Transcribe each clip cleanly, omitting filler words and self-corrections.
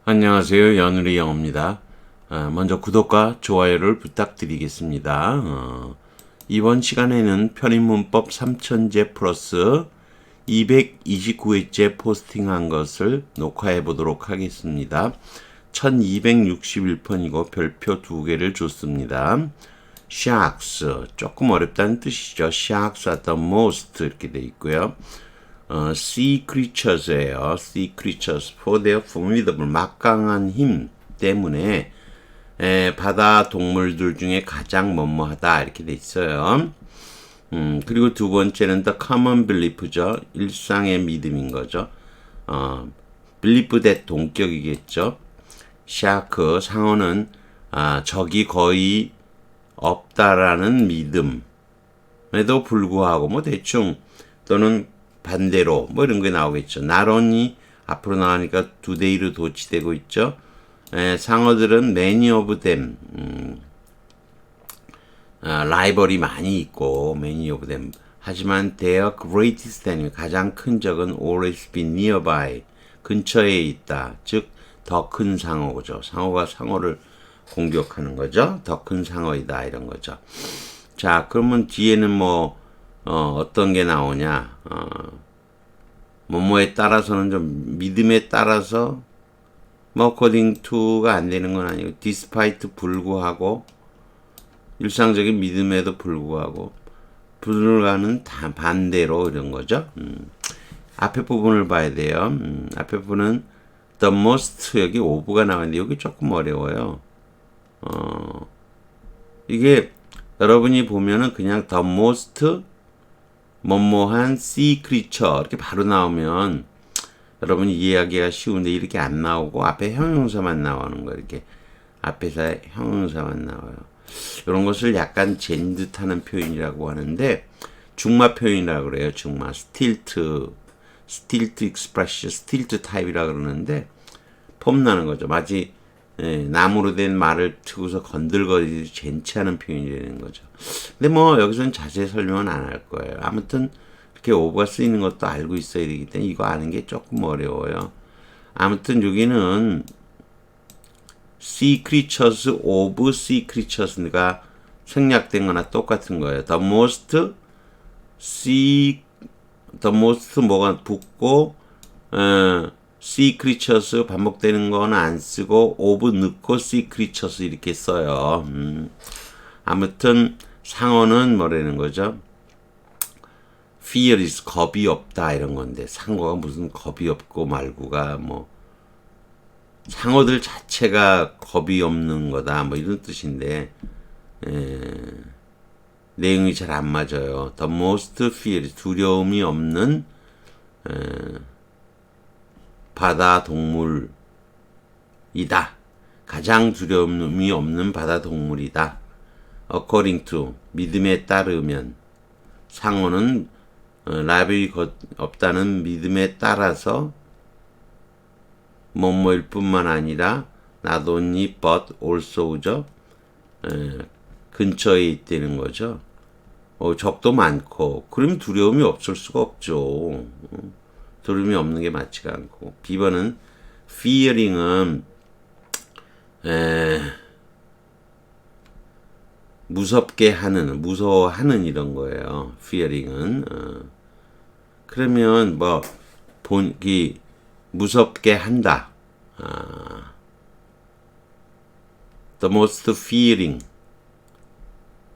안녕하세요. 연우리 영어입니다. 먼저 구독과 좋아요를 부탁드리겠습니다. 이번 시간에는 편입문법 3000제 플러스 229회째 포스팅한 것을 녹화해 보도록 하겠습니다. 1261편이고 별표 2개를 줬습니다. Sharks, 조금 어렵다는 뜻이죠. Sharks are the most 이렇게 돼 있고요. sea creatures예요. sea creatures for their formidable 막강한 힘 때문에 바다 동물들 중에 가장 뭐뭐하다 이렇게 돼 있어요. 그리고 두 번째는 the common belief죠. 일상의 믿음인 거죠. belief that 동격이겠죠. shark 상어는 적이 거의 없다라는 믿음에도 불구하고 뭐 대충 또는 반대로 뭐 이런 게 나오겠죠. not only 앞으로 나가니까 today로 도치되고 있죠. 상어들은 many of them 라이벌이 많이 있고 many of them 하지만 their greatest enemy 가장 큰 적은 always be nearby 근처에 있다. 즉 더 큰 상어죠. 상어가 상어를 공격하는 거죠. 더 큰 상어이다 이런 거죠. 자 그러면 뒤에는 뭐 어떤 게 나오냐? 뭐뭐에 따라서는 좀 믿음에 따라서 뭐 according to가 안 되는 건 아니고 despite 불구하고 일상적인 믿음에도 불구하고 불가는 반대로 이런 거죠. 앞에 부분을 봐야 돼요. 앞에 부분은 the most 여기 of가 나왔는데 여기 조금 어려워요. 이게 여러분이 보면은 그냥 the most 뭐뭐한 sea creature 이렇게 바로 나오면 여러분이 이해하기가 쉬운데 이렇게 안 나오고 앞에 형용사만 나오는 거예요. 이렇게 앞에서 형용사만 나와요. 이런 것을 약간 잰 듯하는 표현이라고 하는데 중마 표현이라고 그래요. 중마 stilt expression, stilt type이라고 그러는데 폼 나는 거죠. 마치 나무로 된 말을 트고서 건들거리지 젠치 않은 표현이 되는 거죠. 근데 뭐 여기서는 자세히 설명은 안 할 거예요. 아무튼 이렇게 오브가 쓰이는 것도 알고 있어야 되기 때문에 이거 아는 게 조금 어려워요. 아무튼 여기는 sea creatures of sea creatures가 생략된 거나 똑같은 거예요. the most 뭐가 붙고 sea creatures 반복되는 건 안 쓰고 of 넣고 sea creatures 이렇게 써요. 아무튼 상어는 뭐라는 거죠? fear is 겁이 없다 이런 건데 상어가 무슨 겁이 없고 말고가 뭐 상어들 자체가 겁이 없는 거다 뭐 이런 뜻인데 내용이 잘 안 맞아요. the most fear 두려움이 없는 바다 동물이다. 가장 두려움이 없는 바다 동물이다. according to 믿음에 따르면 상어는 라이벌이 없다는 믿음에 따라서 뭐뭐일 뿐만 아니라 not only but also죠. 근처에 있다는 거죠. 적도 많고 그럼 두려움이 없을 수가 없죠. 두려움이 없는 게 맞지가 않고 B번은 fearing은 무섭게 하는 무서워하는 이런 거예요. fearing은 그러면 뭐 본기 무섭게 한다. the most fearing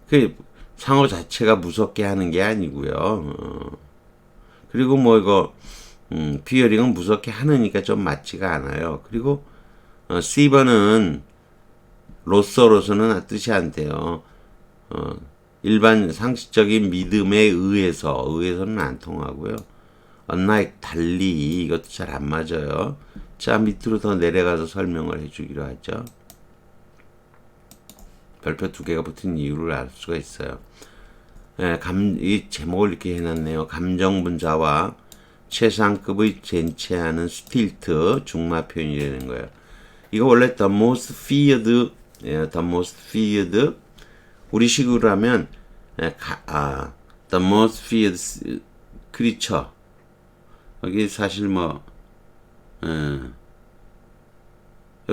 그 상어 자체가 무섭게 하는 게 아니고요. 그리고 뭐 이거 fearing은 무섭게 하느니까 좀 맞지가 않아요. 그리고 C번은 로서로서는 뜻이 안 돼요. 일반 상식적인 믿음에 의해서는 안 통하고요. unlike 달리 이것도 잘 안 맞아요. 자 밑으로 더 내려가서 설명을 해주기로 하죠. 별표 2개가 붙은 이유를 알 수가 있어요. 이 제목을 이렇게 해놨네요. 감정분자와 최상급의 젠체하는 스틸트 중마 표현이 되는 거예요. 이거 원래 the most feared 우리식으로 하면 the most feared creature 여기 사실 뭐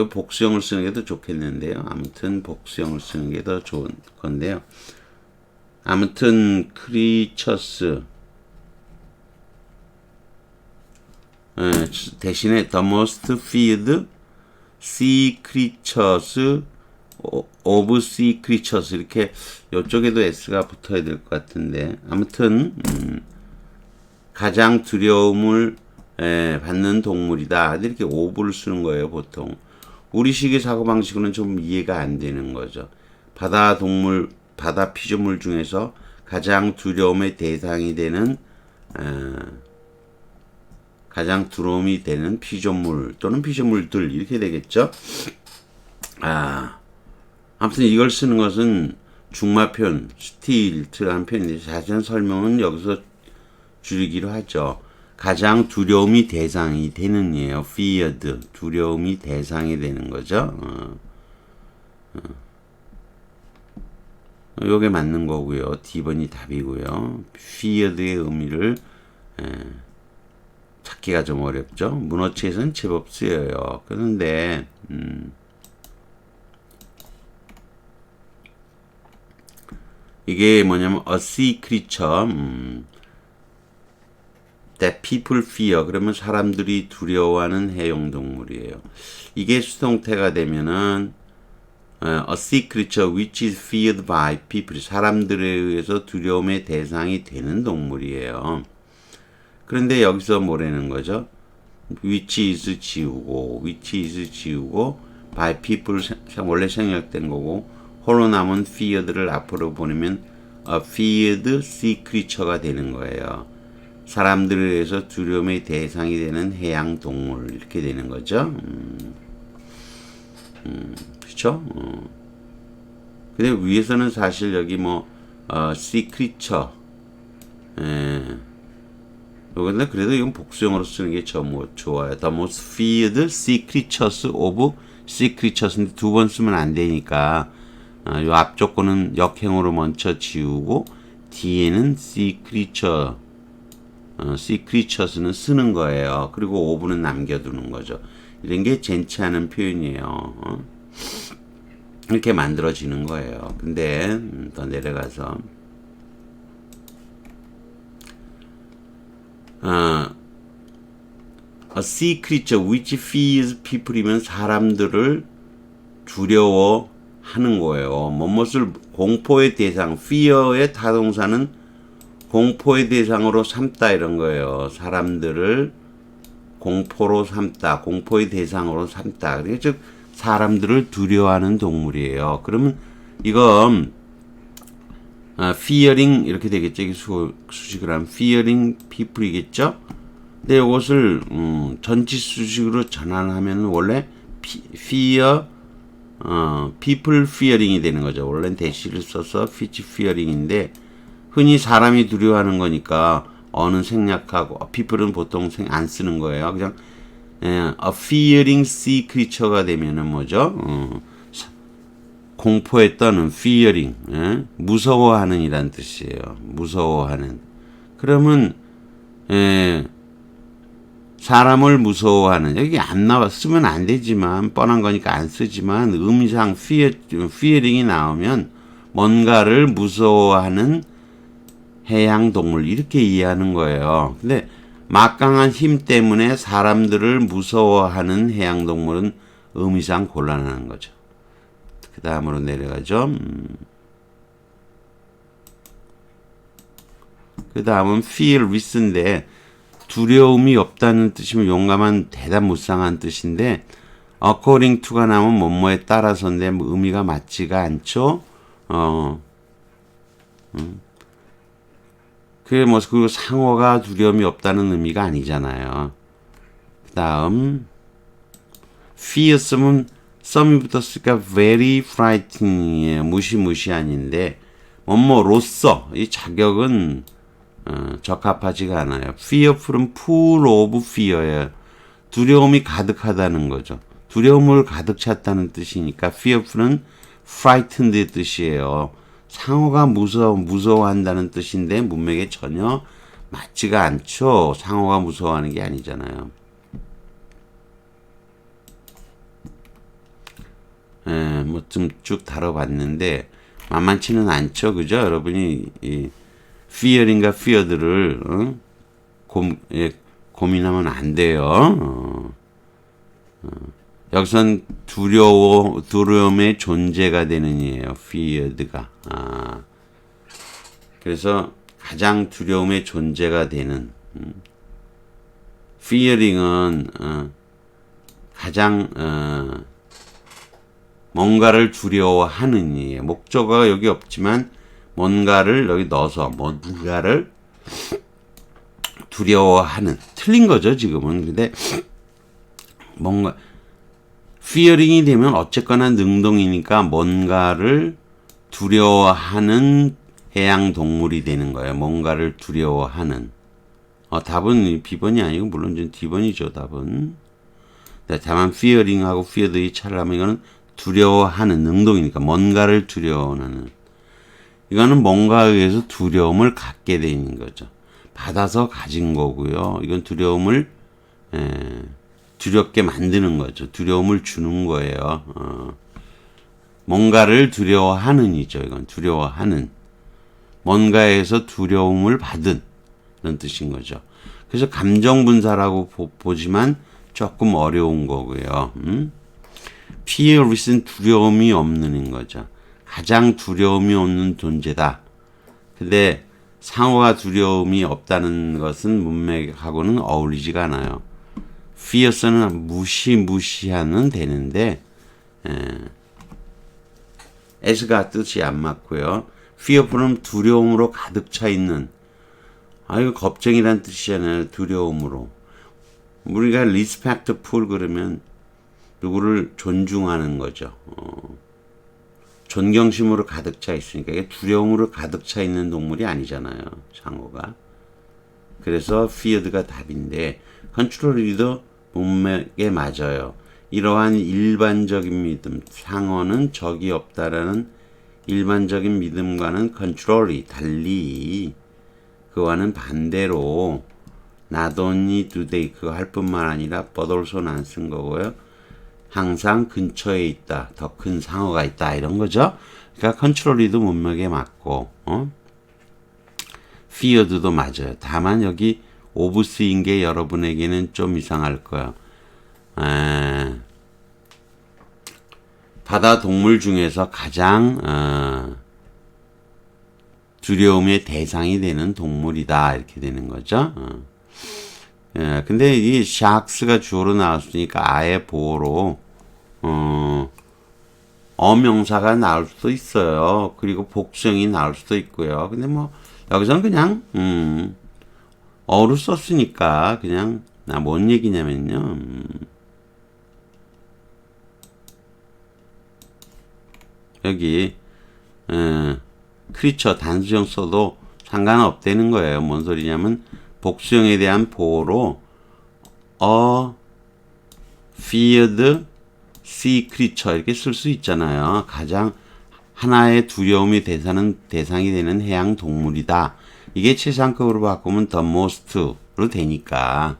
복수형을 쓰는 게 더 좋겠는데요. 아무튼 복수형을 쓰는 게 더 좋은 건데요. 아무튼 creatures 대신에 the most feared sea creatures of sea creatures 이렇게 이쪽에도 s가 붙어야 될 것 같은데 아무튼 가장 두려움을 받는 동물이다 이렇게 of를 쓰는 거예요. 보통 우리식의 사고방식으로는 좀 이해가 안 되는 거죠. 바다 동물 바다 피조물 중에서 가장 두려움의 대상이 되는 가장 두려움이 되는 피조물 또는 피조물들 이렇게 되겠죠. 아무튼 이걸 쓰는 것은 중마 표현, 스틸트라는 표현인데 자세한 설명은 여기서 줄이기로 하죠. 가장 두려움이 대상이 되는 이에요. feared, 두려움이 대상이 되는 거죠. 요게 맞는 거고요. D번이 답이고요. feared의 의미를 찾기가 좀 어렵죠. 문어치에서는 제법 쓰여요. 그런데 이게 뭐냐면 a sea creature that people fear 그러면 사람들이 두려워하는 해용동물이에요. 이게 수동태가 되면은 a sea creature which is feared by people 사람들에 의해서 두려움의 대상이 되는 동물이에요. 그런데 여기서 뭐라는 거죠? which is 지우고 by people 원래 생략된 거고 홀로 남은 feared를 앞으로 보내면 a feared sea creature가 되는 거예요. 사람들에 의해서 두려움의 대상이 되는 해양 동물 이렇게 되는 거죠. 그렇죠? 근데 위에서는 사실 여기 뭐 sea creature 근데 그래도 이건 복수형으로 쓰는 게 좋아요. The most feared sea creatures of sea creatures인데 두 번 쓰면 안 되니까 요 앞쪽 거는 역행으로 먼저 지우고 뒤에는 sea creature sea creatures는 쓰는 거예요. 그리고 of는 남겨두는 거죠. 이런 게 젠치 않은 표현이에요. 이렇게 만들어지는 거예요. 근데 더 내려가서 a sea creature which fears people이면 사람들을 두려워하는 거예요. 뭐뭇을 공포의 대상, fear의 타동사는 공포의 대상으로 삼다 이런 거예요. 사람들을 공포로 삼다, 공포의 대상으로 삼다. 그러니까 즉 사람들을 두려워하는 동물이에요. 그러면 이건 fearing 이렇게 되겠죠. 이게 수식을 하면 fearing people이겠죠. 근데 이것을 전치 수식으로 전환하면 원래 fear people fearing이 되는 거죠. 원래는 대시를 써서 which fearing인데 흔히 사람이 두려워하는 거니까 어는 생략하고 people은 보통 안 쓰는 거예요. 그냥 a fearing sea creature가 되면은 뭐죠? 공포에 떠는 fearing 무서워하는 이란 뜻이에요. 무서워하는. 그러면 사람을 무서워하는 여기 안 나와 쓰면 안 되지만 뻔한 거니까 안 쓰지만 의미상 fearing이 나오면 뭔가를 무서워하는 해양 동물 이렇게 이해하는 거예요. 근데 막강한 힘 때문에 사람들을 무서워하는 해양 동물은 의미상 곤란한 거죠. 그 다음으로 내려가죠. 그 다음은 feel with인데 두려움이 없다는 뜻이면 용감한 대담 무쌍한 뜻인데 according to가 나오면 뭐뭐에 따라서인데 뭐 의미가 맞지가 않죠. 그게 뭐 그리고 상어가 두려움이 없다는 의미가 아니잖아요. 그 다음 fearsome은 썸이 붙었으니까 very frightening이에요. 무시무시한인데 뭐뭐로서 이 자격은 적합하지가 않아요. fearful은 full of fear예요. 두려움이 가득하다는 거죠. 두려움을 가득 찼다는 뜻이니까 fearful은 frightened의 뜻이에요. 상어가 무서워한다는 뜻인데 문맥에 전혀 맞지가 않죠. 상어가 무서워하는 게 아니잖아요. 뭐 좀 쭉 다뤄봤는데 만만치는 않죠, 그죠? 여러분이 이 fearing과 feared를 고민하면 안 돼요. 여기선 두려움의 존재가 되는 이에요. feared가. 그래서 가장 두려움의 존재가 되는 fearing은 가장 뭔가를 두려워하는 이에요. 목적어가 여기 없지만 뭔가를 여기 넣어서 뭔가를 두려워하는. 틀린 거죠, 지금은. 근데 뭔가 fearing이 되면 어쨌거나 능동이니까 뭔가를 두려워하는 해양 동물이 되는 거예요. 뭔가를 두려워하는. 답은 B번이 아니고 물론 좀 D번이죠, 답은. 다만 fearing하고 feared의 차이라면 이거는 두려워하는 능동이니까 뭔가를 두려워하는. 이거는 뭔가에 의해서 두려움을 갖게 되는 거죠. 받아서 가진 거고요. 이건 두려움을 두렵게 만드는 거죠. 두려움을 주는 거예요. 뭔가를 두려워하는 이죠. 이건 두려워하는. 뭔가에서 두려움을 받은 그런 뜻인 거죠. 그래서 감정분사라고 보지만 조금 어려운 거고요. fearless는 두려움이 없는 거죠. 가장 두려움이 없는 존재다. 근데 상어가 두려움이 없다는 것은 문맥하고는 어울리지가 않아요. fierce는 무시하는 되는데 s가 뜻이 안 맞고요. fearful은 두려움으로 가득 차 있는. 이거 겁쟁이란 뜻이잖아요. 두려움으로. 우리가 respectful 그러면 누구를 존중하는 거죠. 존경심으로 가득 차 있으니까 이게 두려움으로 가득 차 있는 동물이 아니잖아요. 상어가. 그래서 feared가 답인데 컨트롤리도 문맥에 맞아요. 이러한 일반적인 믿음, 상어는 적이 없다라는 일반적인 믿음과는 컨트롤이 달리 그와는 반대로 not only do they 그거 할 뿐만 아니라 but also는 안 쓴 거고요. 항상 근처에 있다. 더 큰 상어가 있다. 이런 거죠. 그러니까 컨트롤리도 문맥에 맞고 feared도 맞아요. 다만 여기 오브 쓰인 게 여러분에게는 좀 이상할 거야. 바다 동물 중에서 가장 두려움의 대상이 되는 동물이다. 이렇게 되는 거죠. 근데 이 샥스가 주어로 나왔으니까 아예 보어로 어명사가 나올 수도 있어요. 그리고 복수형이 나올 수도 있고요. 근데 뭐 여기서는 그냥 어로 썼으니까 그냥 뭔 얘기냐면요. 여기 크리처 단수형 써도 상관없다는 거예요. 뭔 소리냐면 복수형에 대한 보호로 feared sea creature 이렇게 쓸 수 있잖아요. 가장 하나의 두려움이 대상이 되는 해양 동물이다. 이게 최상급으로 바꾸면 the most로 되니까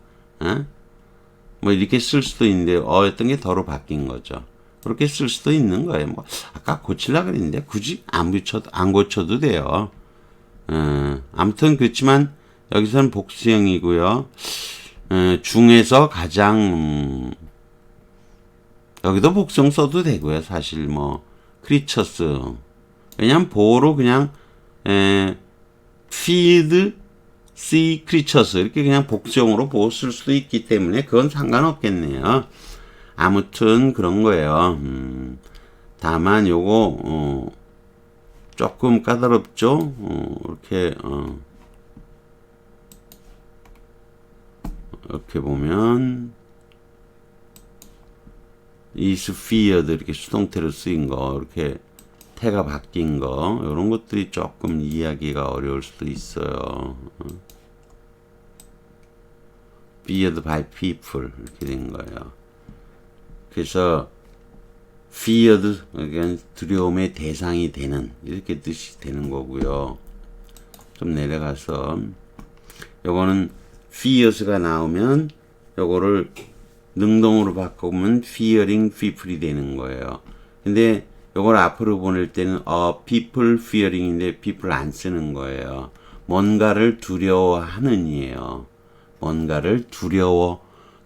뭐 이렇게 쓸 수도 있는데 어떤 게 더로 바뀐 거죠. 그렇게 쓸 수도 있는 거예요. 뭐 아까 고치려고 그랬는데 굳이 안 고쳐도 돼요. 아무튼 그렇지만 여기서는 복수형이고요. 중에서 가장 여기도 복수형 써도 되고요. 사실 뭐 크리처스 왜냐면 보호로 그냥 feed sea creatures 이렇게 그냥 복수형으로 보호 쓸 수도 있기 때문에 그건 상관없겠네요. 아무튼 그런 거예요. 다만 요거 조금 까다롭죠. 이렇게 보면 is feared 이렇게 수동태로 쓰인 거 이렇게 태가 바뀐 거 이런 것들이 조금 이해하기가 어려울 수도 있어요. feared by people 이렇게 된 거예요. 그래서 feared 그러니까 두려움의 대상이 되는 이렇게 뜻이 되는 거고요. 좀 내려가서 요거는 fears가 나오면 요거를 능동으로 바꾸면 fearing people이 되는 거예요. 근데 요걸 앞으로 보낼 때는 people fearing인데 people 안 쓰는 거예요. 뭔가를 두려워하는이에요. 뭔가를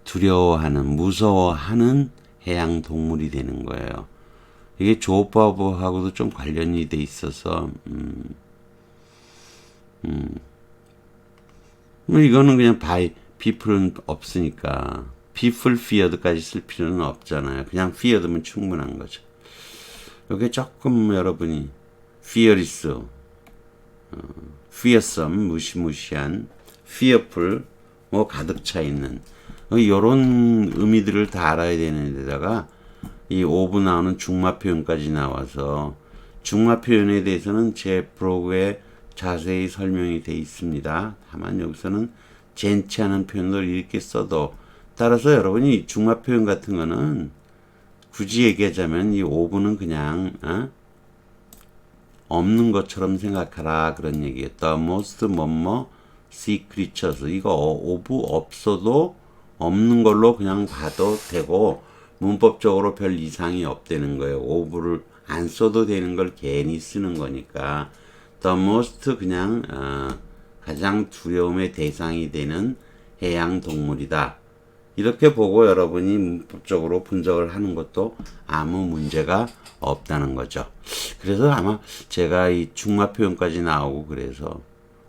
두려워하는, 무서워하는 해양 동물이 되는 거예요. 이게 조업하고도 좀 관련이 돼 있어서, 이거는 그냥 people은 없으니까, people feared까지 쓸 필요는 없잖아요. 그냥 feared면 충분한 거죠. 이게 조금 여러분이 fearless, fearsome, 무시무시한, fearful, 뭐 가득 차 있는, 이런 의미들을 다 알아야 되는 데다가, 이 오브 나오는 중마 표현까지 나와서 중마 표현에 대해서는 제 블로그에 자세히 설명이 되어 있습니다. 다만 여기서는 젠치 않은 표현을 이렇게 써도 따라서 여러분이 중마 표현 같은 거는 굳이 얘기하자면 이 오브는 그냥 없는 것처럼 생각하라 그런 얘기예요. The most 뭐뭐 sea creatures 이거 오브 없어도 없는 걸로 그냥 봐도 되고 문법적으로 별 이상이 없다는 거예요. 오브를 안 써도 되는 걸 괜히 쓰는 거니까 the most 그냥 가장 두려움의 대상이 되는 해양 동물이다. 이렇게 보고 여러분이 문법적으로 분석을 하는 것도 아무 문제가 없다는 거죠. 그래서 아마 제가 이 중마 표현까지 나오고 그래서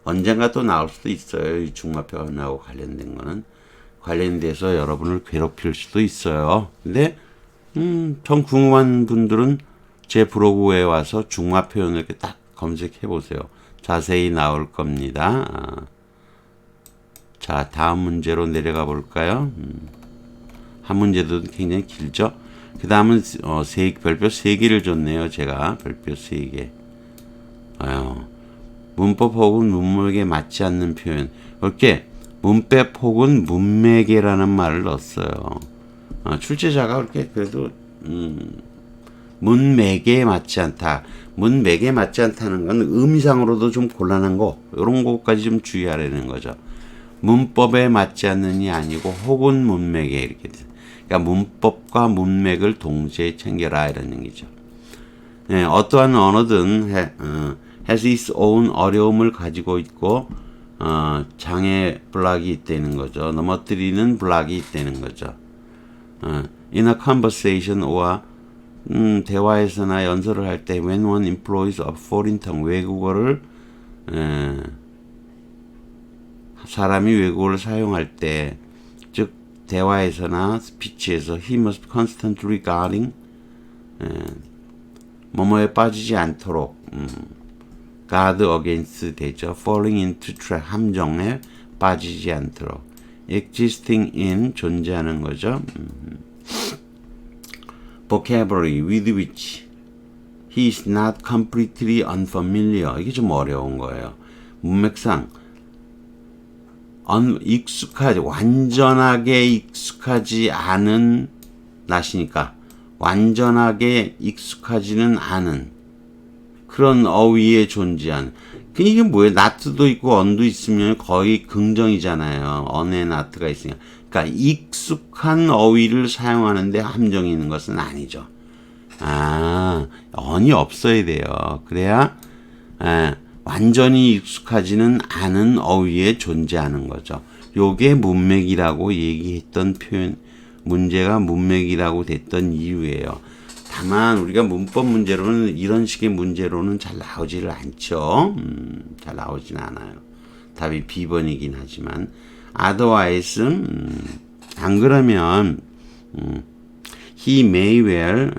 언젠가 또 나올 수도 있어요. 이 중마 표현하고 관련된 거는. 관련돼서 여러분을 괴롭힐 수도 있어요. 근데 좀 궁금한 분들은 제 블로그에 와서 중마 표현을 이렇게 딱 검색해 보세요. 자세히 나올 겁니다. 자, 다음 문제로 내려가 볼까요? 한 문제도 굉장히 길죠? 그 다음은 별표 3개를 줬네요. 제가 별표 3개. 문법 혹은 문맥에 맞지 않는 표현. 이렇게 문법 혹은 문맥에라는 말을 넣었어요. 출제자가 그렇게 그래도 문맥에 맞지 않다. 문맥에 맞지 않다는 건 의미상으로도 좀 곤란한 거 이런 것까지 좀 주의하라는 거죠. 문법에 맞지 않는이 아니고 혹은 문맥에 이렇게 돼. 그러니까 문법과 문맥을 동시에 챙겨라 이런 얘기죠. 네, 어떠한 언어든 has its own 어려움을 가지고 있고 장애 블락이 있다는 거죠. 넘어뜨리는 블락이 있다는 거죠. In a conversation or 대화에서나 연설을 할 때 when one employs a foreign tongue 외국어를 사람이 외국어를 사용할 때 즉 대화에서나 스피치에서 he must constantly guarding 뭐뭐에 빠지지 않도록 guard against 되죠. falling into trap 함정에 빠지지 않도록 existing in 존재하는 거죠. vocabulary with which he is not completely unfamiliar 이게 좀 어려운 거예요. 문맥상 완전하게 익숙하지 않은 낫이니까 완전하게 익숙하지는 않은 그런 어휘에 존재한 이게 뭐예요? not도 있고 on도 있으면 거의 긍정이잖아요. on에 not가 있으니까 그러니까 익숙한 어휘를 사용하는데 함정이 있는 것은 아니죠. on이 없어야 돼요. 그래야 완전히 익숙하지는 않은 어휘에 존재하는 거죠. 요게 문맥이라고 얘기했던 표현, 문제가 문맥이라고 됐던 이유예요. 다만 우리가 문법 문제로는 이런 식의 문제로는 잘 나오지를 않죠. 잘 나오진 않아요. 답이 B번이긴 하지만 otherwise 안 그러면 he may well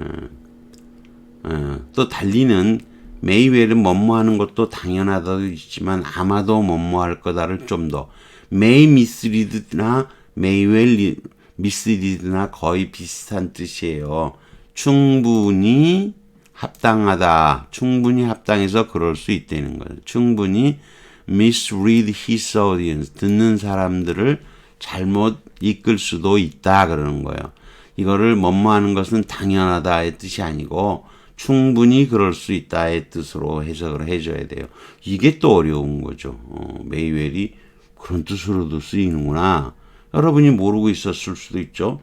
또 달리는 may well은 뭐뭐하는 것도 당연하다도 있지만 아마도 뭐뭐할 거다를 좀 더 may mislead나 may well mislead나 거의 비슷한 뜻이에요. 충분히 합당하다. 충분히 합당해서 그럴 수 있다는 거예요. 충분히 misread his audience. 듣는 사람들을 잘못 이끌 수도 있다. 그러는 거예요. 이거를 뭐뭐하는 것은 당연하다의 뜻이 아니고 충분히 그럴 수 있다의 뜻으로 해석을 해줘야 돼요. 이게 또 어려운 거죠. 메이웰이 그런 뜻으로도 쓰이는구나. 여러분이 모르고 있었을 수도 있죠.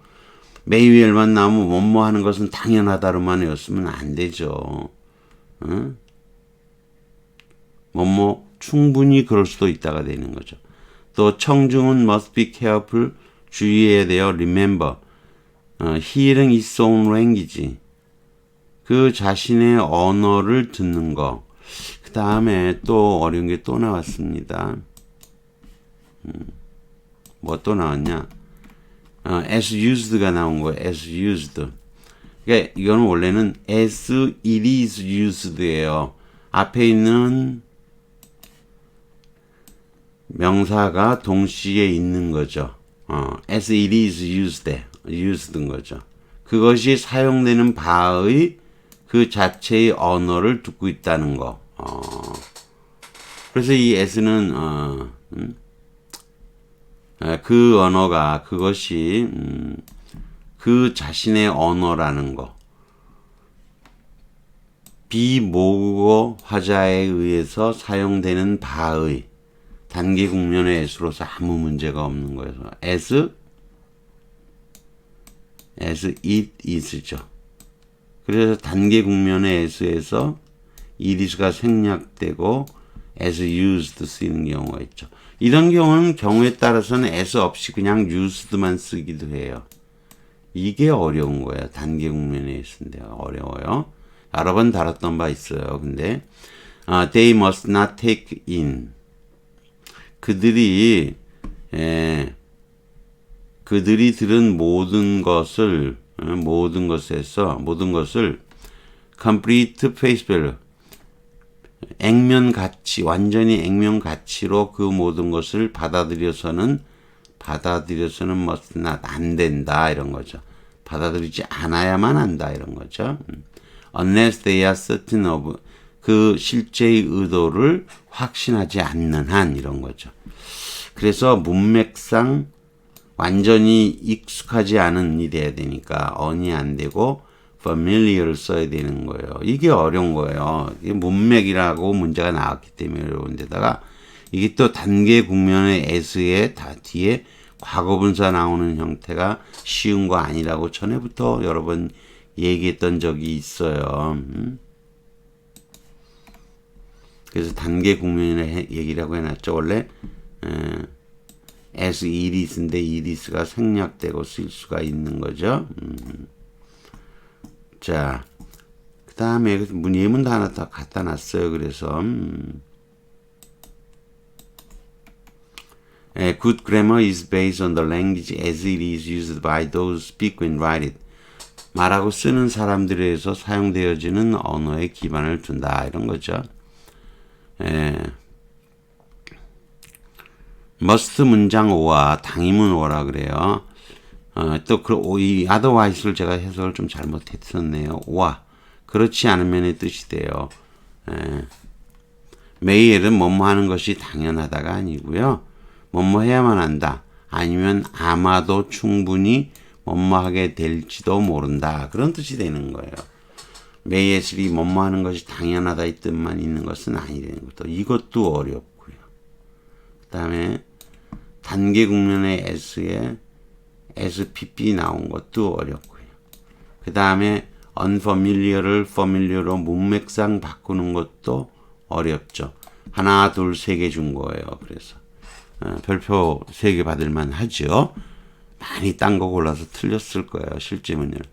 메이웰만 나오면 뭐뭐 하는 것은 당연하다로만 외웠으면 안 되죠. 응? 뭐뭐 충분히 그럴 수도 있다가 되는 거죠. 또 청중은 must be careful 주의해야 돼요. remember hearing his own language 그 자신의 언어를 듣는 거. 그 다음에 또 어려운 게 또 나왔습니다. 뭐 또 나왔냐? as used가 나온 거예요. as used. 그러니까 이거는 원래는 as it is used예요. 앞에 있는 명사가 동시에 있는 거죠. as it is used인 거죠. 그것이 사용되는 바의 그 자체의 언어를 듣고 있다는 거. 그래서 이 as는 그 언어가 그것이 그 자신의 언어라는 거. 비모국어 화자에 의해서 사용되는 바의 단기 국면의 as로서 아무 문제가 없는 거예요. as it is죠. 그래서 단기 국면의 as에서 it is가 생략되고 as used 쓰이는 경우가 있죠. 이런 경우는 경우에 따라서는 as 없이 그냥 used만 쓰기도 해요. 이게 어려운 거예요. 단기 국면의 as인데 어려워요. 여러 번 다뤘던 바 있어요. 근데 they must not take in 그들이 들은 모든 것을 complete face value 액면 가치 완전히 액면 가치로 그 모든 것을 받아들여서는 must not 안 된다 이런 거죠. 받아들이지 않아야만 한다 이런 거죠. unless they are certain of 그 실제의 의도를 확신하지 않는 한 이런 거죠. 그래서 문맥상 완전히 익숙하지 않은 일이 돼야 되니까 on이 안 되고 familiar를 써야 되는 거예요. 이게 어려운 거예요. 이게 문맥이라고 문제가 나왔기 때문에 어려운데다가 이게 또 단계 국면의 as의 다 뒤에 과거분사 나오는 형태가 쉬운 거 아니라고 전에부터 여러 번 얘기했던 적이 있어요. 그래서 단계 국면의 얘기라고 해놨죠. 원래 as it is인데 it is가 생략되고 쓸 수가 있는 거죠. 자, 그 다음에 예문도 하나 더 갖다 놨어요. 그래서 good grammar is based on the language as it is used by those who speak and write it. 말하고 쓰는 사람들에 의해서 사용되어지는 언어에 기반을 둔다 이런 거죠. must 문장 오와 당임은 오라 그래요. 또 이 otherwise를 제가 해석을 좀 잘못했었네요. 오와 그렇지 않으면의 뜻이 돼요. may는 뭐뭐 하는 것이 당연하다가 아니고요. 뭐뭐 해야만 한다. 아니면 아마도 충분히 뭐뭐 하게 될지도 모른다. 그런 뜻이 되는 거예요. may as이 뭐뭐 하는 것이 당연하다 이 뜻만 있는 것은 아니라는 것도 이것도 어렵고요. 그 다음에 단계 국면의 s에 SPP 나온 것도 어렵고요. 그 다음에 unfamiliar를 familiar로 문맥상 바꾸는 것도 어렵죠. 하나, 둘, 세 개 준 거예요. 그래서 별표 3개 받을만 하죠. 많이 딴 거 골라서 틀렸을 거예요. 실제 문제를.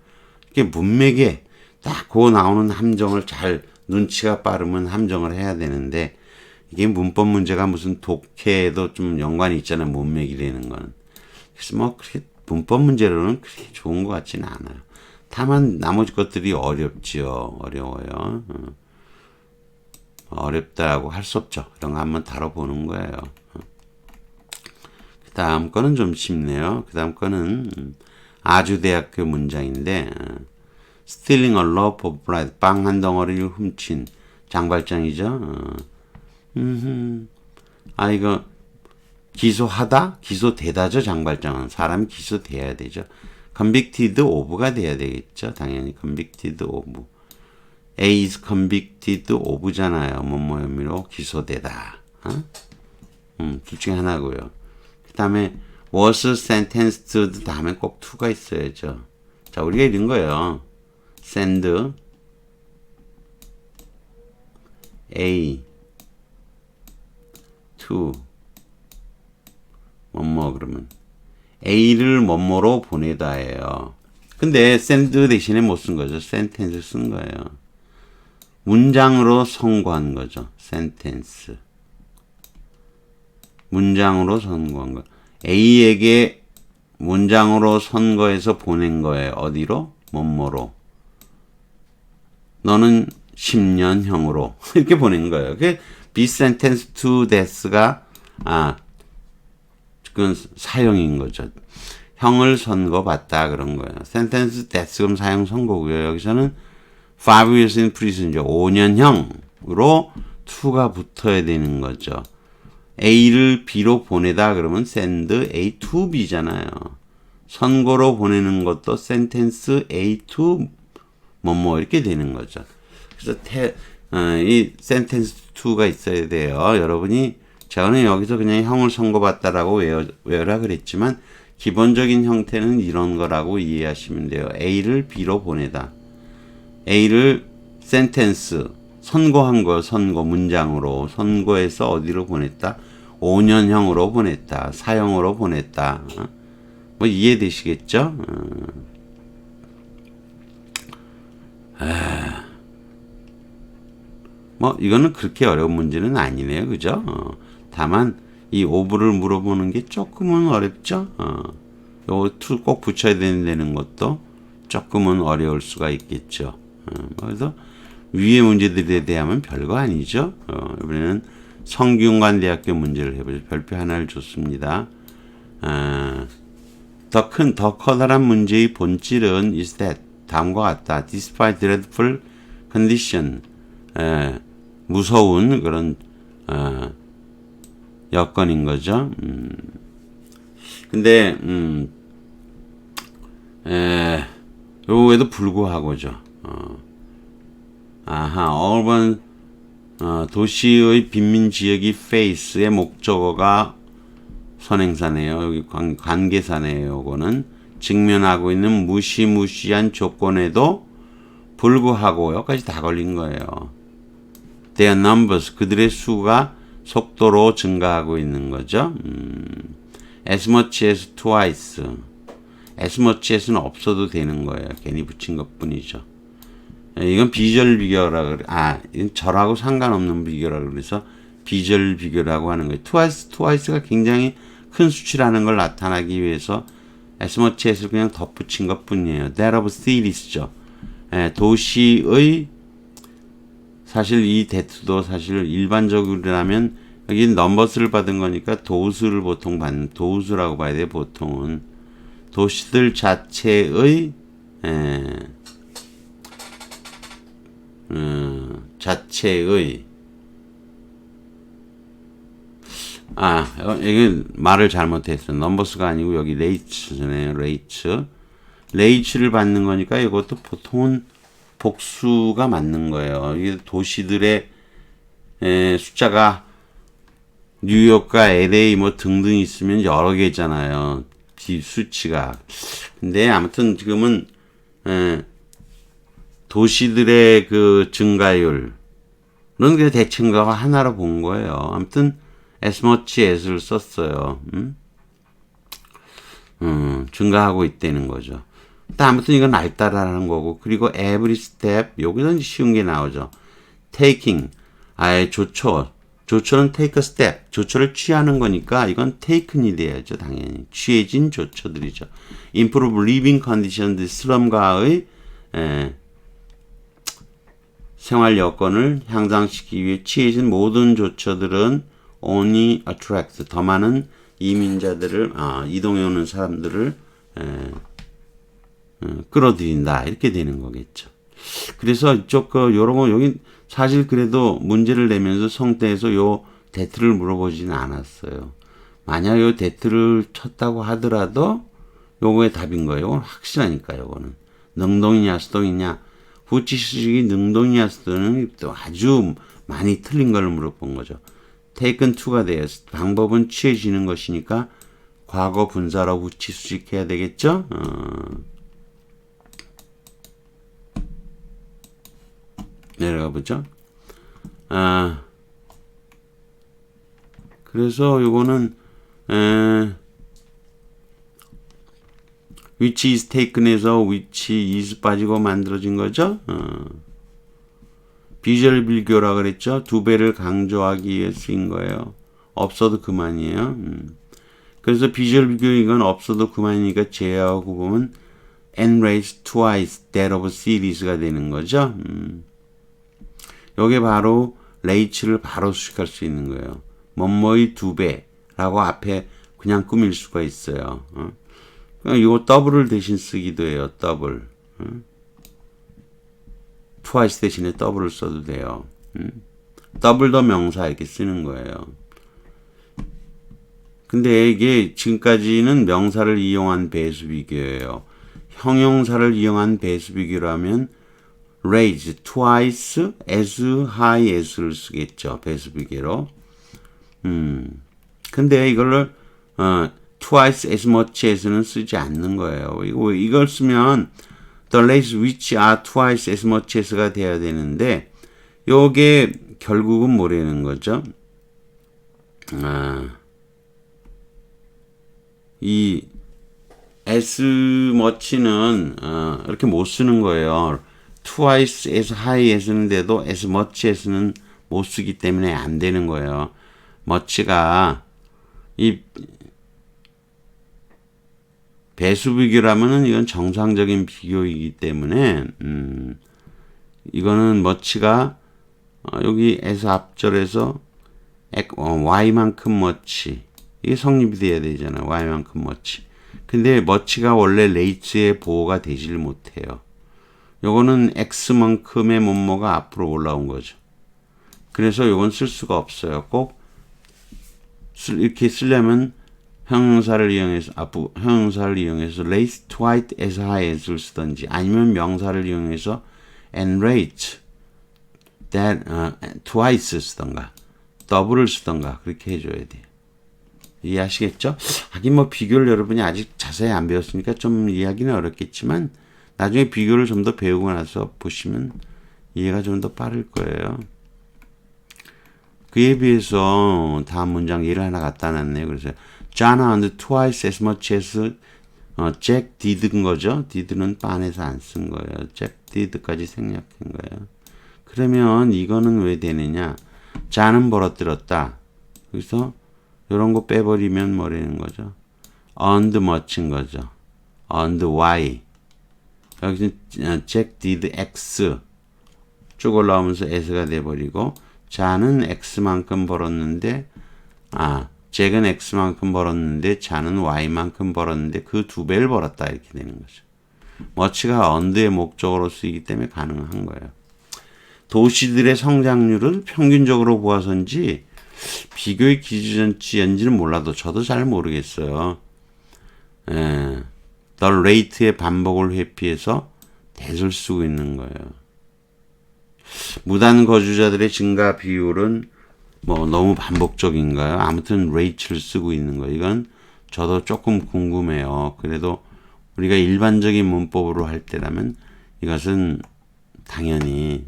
이게 문맥에 딱 그 나오는 함정을 잘 눈치가 빠르면 함정을 해야 되는데 이게 문법 문제가 무슨 독해에도 좀 연관이 있잖아요. 문맥이라는 거는. 그래서 뭐 그렇게 문법 문제로는 그렇게 좋은 것 같지는 않아요. 다만 나머지 것들이 어렵지요. 어려워요. 어렵다고 할 수 없죠. 이런 거 한번 다뤄보는 거예요. 그 다음 거는 좀 쉽네요. 그 다음 거는 아주대학교 문장인데 stealing a loaf of bread 빵 한 덩어리를 훔친 장발장이죠. 이거 기소하다? 기소되다죠. 장발장은 사람이 기소돼야 되죠. convicted of가 돼야 되겠죠. 당연히 convicted of A is convicted of잖아요. 뭐뭐 혐의로 기소되다. 둘 중에 하나고요. 그 다음에 was sentenced 다음에 꼭 to가 있어야죠. 자, 우리가 이런 거예요. send A to 뭐뭐 그러면 A를 뭐뭐로 보내다예요. 근데 send 대신에 못 쓴 거죠. sentence 쓴 거예요. 문장으로 선고한 거죠. sentence. 문장으로 선고한 거. A에게 문장으로 선고해서 보낸 거예요. 어디로? 뭐뭐로. 너는 10년형으로 이렇게 보낸 거예요. 그게 be sentenced to death가 그건 사형인 거죠. 형을 선고받다 그런 거예요. sentence death 그럼 사형 선고고요. 여기서는 5 years in prison죠. 5년형으로 to가 붙어야 되는 거죠. A를 B로 보내다 그러면 send A to B잖아요. 선고로 보내는 것도 sentence A to 뭐뭐 이렇게 되는 거죠. 그래서 이 sentence to가 있어야 돼요. 여러분이 저는 여기서 그냥 형을 선고받다라고 외워라 그랬지만 기본적인 형태는 이런 거라고 이해하시면 돼요. A를 B로 보내다. A를 sentence 선고한 거 선고 문장으로 선고해서 어디로 보냈다? 5년형으로 보냈다. 사형으로 보냈다. 뭐 이해되시겠죠? 뭐 이거는 그렇게 어려운 문제는 아니네요. 그죠? 다만 이 오브를 물어보는 게 조금은 어렵죠? 요거 to 꼭 붙여야 되는 것도 조금은 어려울 수가 있겠죠. 그래서 위의 문제들에 대하면 별거 아니죠. 이번에는 성균관대학교 문제를 해보죠. 별표 하나를 줬습니다. 더 커다란 문제의 본질은 is that 다음과 같다. Despite dreadful condition 무서운 그런 여건인 거죠. 근데 요에도 불구하고죠. urban 도시의 빈민 지역이 face의 목적어가 선행사네요. 여기 관계사네요. 요거는 직면하고 있는 무시무시한 조건에도 불구하고 여기까지 다 걸린 거예요. Their numbers 그들의 수가 속도로 증가하고 있는 거죠. As much as twice. as much as는 없어도 되는 거예요. 괜히 붙인 것뿐이죠. 이건 비절 비교라 그래. 이건 절하고 상관없는 비교라 그래서 비절 비교라고 하는 거예요. twice가 굉장히 큰 수치라는 걸 나타나기 위해서 as much as를 그냥 덧붙인 것뿐이에요. that of citys죠. 도시의 사실 이 that도 사실 일반적으로라면 여기 넘버스를 받은 거니까 도수를 보통 받는 도수라고 봐야 돼요. 보통은 도시들 자체의 이게 말을 잘못했어요. 넘버스가 아니고 여기 레이츠네요. 레이츠를 받는 거니까 이것도 보통은 복수가 맞는 거예요. 이게 도시들의 숫자가 뉴욕과 LA 뭐 등등 있으면 여러 개잖아요. 수치가. 근데 아무튼 지금은 도시들의 그 증가율은 그 대칭가가 하나로 본 거예요. 아무튼 as much as를 썼어요. 증가하고 있다는 거죠. 아무튼 이건 알다라는 거고, 그리고 every step, 여기서 쉬운 게 나오죠. taking, 조처는 take a step, 조처를 취하는 거니까 이건 taken이 돼야죠. 당연히 취해진 조처들이죠. improve living conditions, 슬럼가의 생활 여건을 향상시키기 위해 취해진 모든 조처들은 only attract, 더 많은 이민자들을 이동해 오는 사람들을 끌어들인다 이렇게 되는 거겠죠. 그래서 이쪽 요런 거 여기 사실 그래도 문제를 내면서 성대에서 요 대트를 물어보지는 않았어요. 만약 요 대트를 쳤다고 하더라도 요거의 답인 거예요. 이건 확실하니까 요거는 능동이냐 수동이냐, 후치수직이 능동이냐 수동은 또 아주 많이 틀린 걸 물어본 거죠. taken to가 돼요. 방법은 취해지는 것이니까 과거 분사로 후치수직해야 되겠죠. 내려가 보죠. 그래서 요거는 which is taken에서 which is 빠지고 만들어진 거죠. 비주얼 비교라 그랬죠. 두 배를 강조하기 위해 쓰인 거예요. 없어도 그만이에요. 그래서 비주얼 비교 이건 없어도 그만이니까 제하고 보면 n raised twice that of series가 되는 거죠. 요게 바로 레이츠를 바로 수식할 수 있는 거예요. 뭐뭐의 두 배라고 앞에 그냥 꾸밀 수가 있어요. 이거 더블을 대신 쓰기도 해요. 더블. twice 대신에 더블을 써도 돼요. 더블 더 명사 이렇게 쓰는 거예요. 근데 이게 지금까지는 명사를 이용한 배수 비교예요. 형용사를 이용한 배수 비교라면 raise twice as high as를 쓰겠죠. 배수 비교로. 근데 이걸 twice as much as는 쓰지 않는 거예요. 이걸 쓰면 the rates which are twice as much as가 돼야 되는데 요게 결국은 뭐라는 거죠? 이 as much는 이렇게 못 쓰는 거예요. twice as high as는데도 as much as는 못 쓰기 때문에 안 되는 거예요. much가 이 배수 비교라면은 이건 정상적인 비교이기 때문에 이거는 much가 여기에서 앞절에서 y만큼 much 이게 성립이 돼야 되잖아요. y만큼 much. 근데 much가 원래 레이츠의 보호가 되질 못해요. 요거는 x만큼의 뭐뭐가 앞으로 올라온 거죠. 그래서 요건 쓸 수가 없어요. 꼭 이렇게 쓰려면 형용사를 이용해서 raise twice as high as를 쓰든지 아니면 명사를 이용해서 and rate that twice 쓰던가 더블을 쓰던가 그렇게 해줘야 돼요. 이해하시겠죠? 하긴 뭐 비교를 여러분이 아직 자세히 안 배웠으니까 좀 이해하기는 어렵겠지만 나중에 비교를 좀 더 배우고 나서 보시면 이해가 좀 더 빠를 거예요. 그에 비해서 다음 문장 예를 하나 갖다 놨네요. 그래서 John earned twice as much as Jack did인 거죠. did는 빤에서 안 쓴 거예요. Jack did까지 생략한 거예요. 그러면 이거는 왜 되느냐? John은 벌어들였다. 그래서 이런 거 빼버리면 뭐라는 거죠? earned much인 거죠. earned y. 여기서 Jack did x 쭉 올라오면서 s가 돼버리고 자는 x만큼 벌었는데 잭은 x만큼 벌었는데 자는 y만큼 벌었는데 그 두 배를 벌었다 이렇게 되는 거죠. much가 earned의 목적으로 쓰이기 때문에 가능한 거예요. 도시들의 성장률을 평균적으로 보아서인지 비교의 기준치인지는 몰라도 저도 잘 모르겠어요. the rate의 반복을 회피해서 that을 쓰고 있는 거예요. 무단 거주자들의 증가 비율은 뭐 너무 반복적인가요? 아무튼 rate를 쓰고 있는 거예요. 이건 저도 조금 궁금해요. 그래도 우리가 일반적인 문법으로 할 때라면 이것은 당연히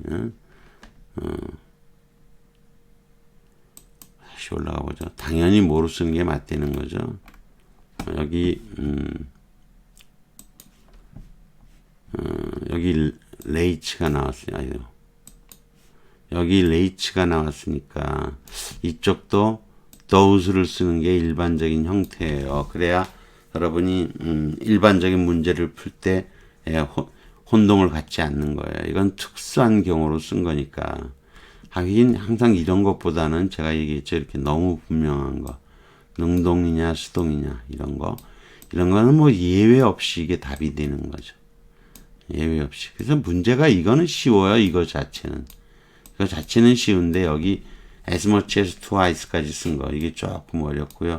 다시 올라가 보죠. 당연히 뭐로 쓰는 게 맞다는 거죠. 여기 레이츠가 나왔어요. 여기 레이츠가 나왔으니까 이쪽도 those를 쓰는 게 일반적인 형태예요. 그래야 여러분이 일반적인 문제를 풀 때 혼동을 갖지 않는 거예요. 이건 특수한 경우로 쓴 거니까. 하긴 항상 이런 것보다는 제가 얘기했죠. 이렇게 너무 분명한 거. 능동이냐 수동이냐 이런 거는 뭐 예외 없이 이게 답이 되는 거죠. 예외 없이. 그래서 문제가 이거는 쉬워요. 이거 자체는 쉬운데 여기 as much as twice까지 쓴 거 이게 조금 어렵고요.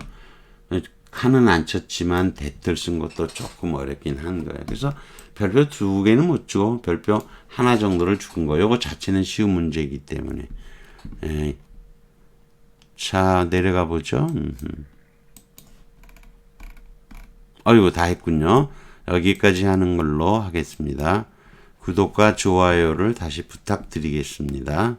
칸은 안 쳤지만 that을 쓴 것도 조금 어렵긴 한 거예요. 그래서 별표 두 개는 못 주고 별표 하나 정도를 준 거예요. 이거 자체는 쉬운 문제이기 때문에. 자, 내려가 보죠. 어이구, 다 했군요. 여기까지 하는 걸로 하겠습니다. 구독과 좋아요를 다시 부탁드리겠습니다.